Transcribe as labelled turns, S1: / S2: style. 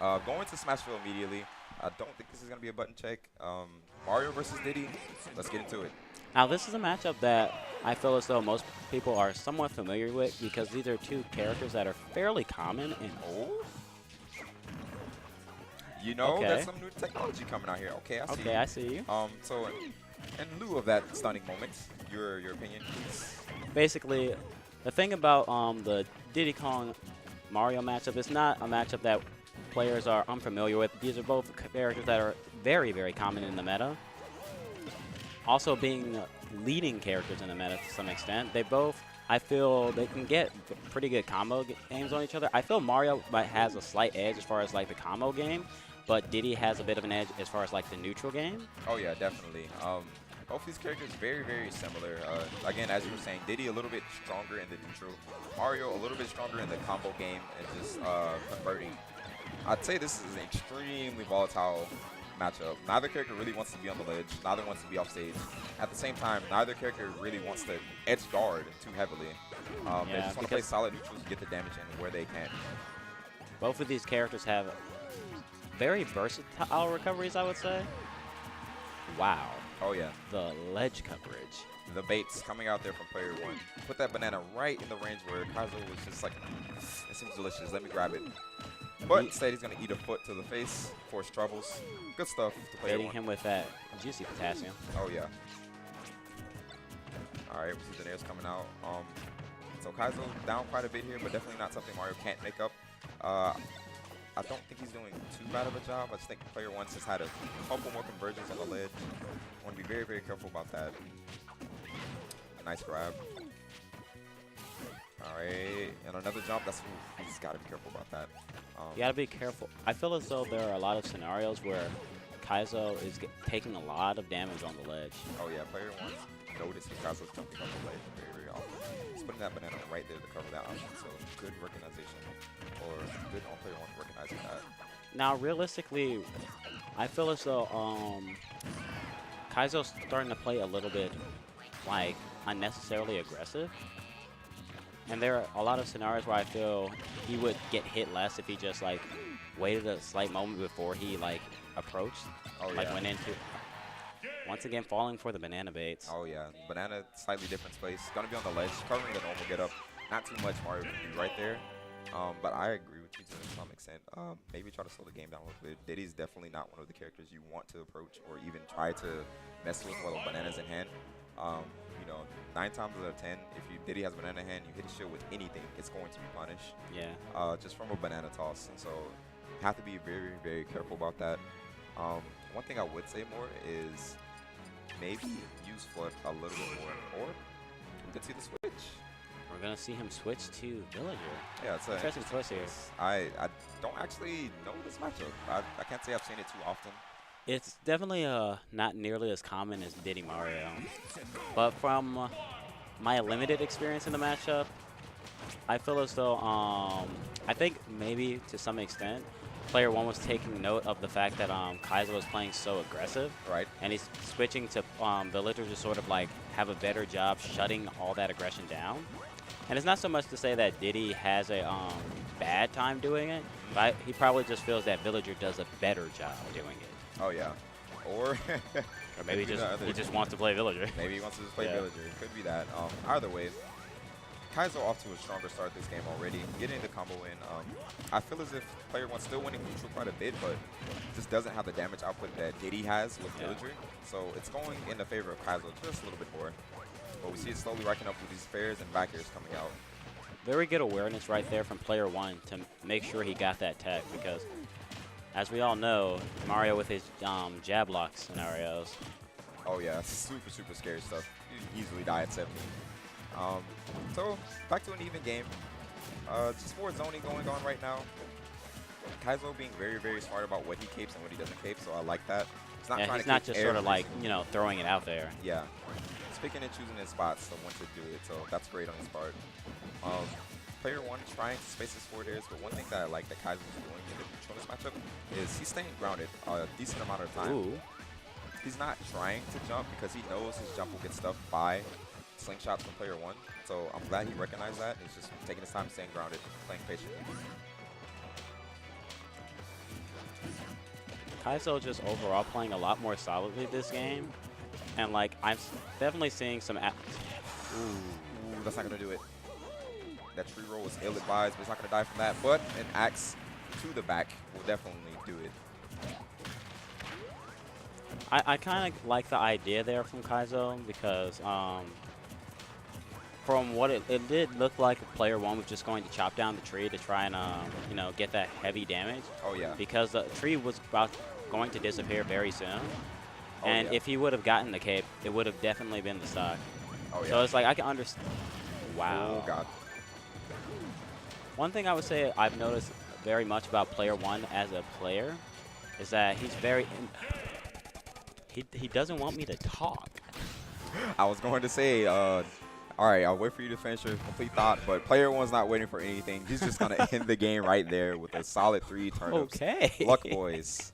S1: Going to Smashville immediately. I don't think this is going to be a button check. Mario versus Diddy. Let's get into it.
S2: Now, this is a matchup that I feel as though most people are somewhat familiar with because these are two characters that are fairly common. And
S1: Oh, you know, there's
S2: okay,
S1: some new technology coming out here. Okay, I see
S2: okay,
S1: you.
S2: I see you.
S1: So in lieu of that stunning moment, your opinion, please.
S2: Basically, the thing about the Diddy Kong Mario matchup is not a matchup that players are unfamiliar with. These are both characters that are very, very common in the meta. Also being leading characters in the meta to some extent. They both, I feel, they can get pretty good combo games on each other. I feel Mario has a slight edge as far as like the combo game, but Diddy has a bit of an edge as far as like the neutral game.
S1: Oh yeah, definitely. Both these characters very, very similar. Again, as you were saying, Diddy a little bit stronger in the neutral. Mario a little bit stronger in the combo game and just converting. I'd say this is an extremely volatile matchup. Neither character really wants to be on the ledge. Neither wants to be off stage. At the same time, neither character really wants to edge guard too heavily. They
S2: Yeah,
S1: just want to play
S2: because
S1: solid neutrals and get the damage in where they can.
S2: both of these characters have very versatile recoveries, I would say. Wow,
S1: Oh yeah,
S2: the ledge coverage.
S1: the baits coming out there from player one. Put that banana right in the range where Kaizo was just like, it seems delicious. Let me grab it. But instead, he's going to eat a foot to the face, force troubles. Good stuff to player
S2: Baiting
S1: one.
S2: him with that juicy potassium.
S1: Oh, yeah. All right, we see the nairs coming out. So Kaizo down quite a bit here, but definitely not something Mario can't make up. I don't think he's doing too bad of a job. I just think player one has had a couple more conversions on the ledge. Want to be very, very careful about that. Nice grab. All right, and another jump. That's he's got to be careful about that.
S2: You gotta be careful. I feel as though there are a lot of scenarios where Kaizo is taking a lot of damage on the ledge.
S1: Oh yeah, player one noticed Kaizo's jumping on the ledge very, very often. He's putting that banana right there to cover that option. So good recognition, or good on player one recognizing that.
S2: Now, realistically, I feel as though Kaizo's starting to play a little bit like unnecessarily aggressive. And there are a lot of scenarios where I feel he would get hit less if he just like waited a slight moment before he like approached,
S1: Oh
S2: like
S1: yeah.
S2: went into. Once again, falling for the banana baits.
S1: Oh yeah. Banana, slightly different space. Gonna be on the ledge, covering the normal get up. Not too much Mario can do right there. But I agree with you to some extent. Maybe try to slow the game down a little bit. Diddy's definitely not one of the characters you want to approach or even try to mess with while bananas in hand. You know, 9 times out of 10, if Diddy has a banana in hand, you hit a shield with anything, it's going to be punished.
S2: Yeah.
S1: Just from a banana toss. And so you have to be very, very careful about that. One thing I would say more is maybe use Flood a little bit more. Or we could see the switch.
S2: We're gonna see him switch to Villager.
S1: Yeah, it's an
S2: Interesting choice here.
S1: I don't actually know this matchup. I can't say I've seen it too often.
S2: It's definitely not nearly as common as Diddy Mario, but from my limited experience in the matchup, I feel as though I think maybe to some extent, player one was taking note of the fact that Kaizo was playing so aggressive,
S1: Right.
S2: and he's switching to Villager to sort of like have a better job shutting all that aggression down. And it's not so much to say that Diddy has a bad time doing it, but he probably just feels that Villager does a better job doing it.
S1: Oh yeah. Or
S2: Or maybe
S1: could be the other.
S2: he just wants to play Villager.
S1: Maybe he wants to just play
S2: Yeah.
S1: Villager. It could be that. Either way, Kaizo off to a stronger start this game already. Getting the combo in. I feel as if player one's still winning neutral quite a bit, but just doesn't have the damage output that Diddy has with
S2: Yeah.
S1: Villager. So it's going in the favor of Kaizo just a little bit more. But we see it slowly racking up with these fairs and back airs coming out.
S2: Very good awareness right there from player one to make sure he got that tech because, as we all know, Mario with his jab lock scenarios.
S1: Oh yeah, super, super scary stuff. You easily die at 70. So back to an even game. Just more zoning going on right now. Kaizo being very, very smart about what he capes and what he doesn't cape, so I like that. He's not
S2: Yeah,
S1: trying
S2: he's
S1: to
S2: not
S1: cape
S2: just sort of
S1: every
S2: like,
S1: single-
S2: you know, throwing it out there.
S1: Yeah. He's picking and choosing his spots of when to do it, so that's great on his part. Player one trying to space his forward airs, but one thing that I like that Kaizo is doing in the neutral this matchup is he's staying grounded a decent amount of time.
S2: Ooh.
S1: He's not trying to jump because he knows his jump will get stuffed by slingshots from player one. So I'm glad he recognized that. He's just taking his time, staying grounded, playing patiently.
S2: Kaizo just overall playing a lot more solidly this game. And, like, I'm definitely seeing some...
S1: Ooh, that's not going to do it. That tree roll was ill-advised, but it's not going to die from that. But an axe to the back will definitely do it.
S2: I kind of like the idea there from Kaizo because from what it did look like player one was just going to chop down the tree to try and, you know, get that heavy damage.
S1: Oh, yeah.
S2: Because the tree was going to disappear very soon.
S1: Oh,
S2: And
S1: yeah.
S2: if he would have gotten the cape, it would have definitely been the stock.
S1: Oh, yeah.
S2: So it's like I can understand. Wow.
S1: Oh, God.
S2: One thing I would say I've noticed very much about player one as a player is that he's very... He doesn't want me to talk.
S1: I was going to say, all right, I'll wait for you to finish your complete thought, but player one's not waiting for anything. He's just going to end the game right there with a solid 3 turnips.
S2: Okay.
S1: Luck boys.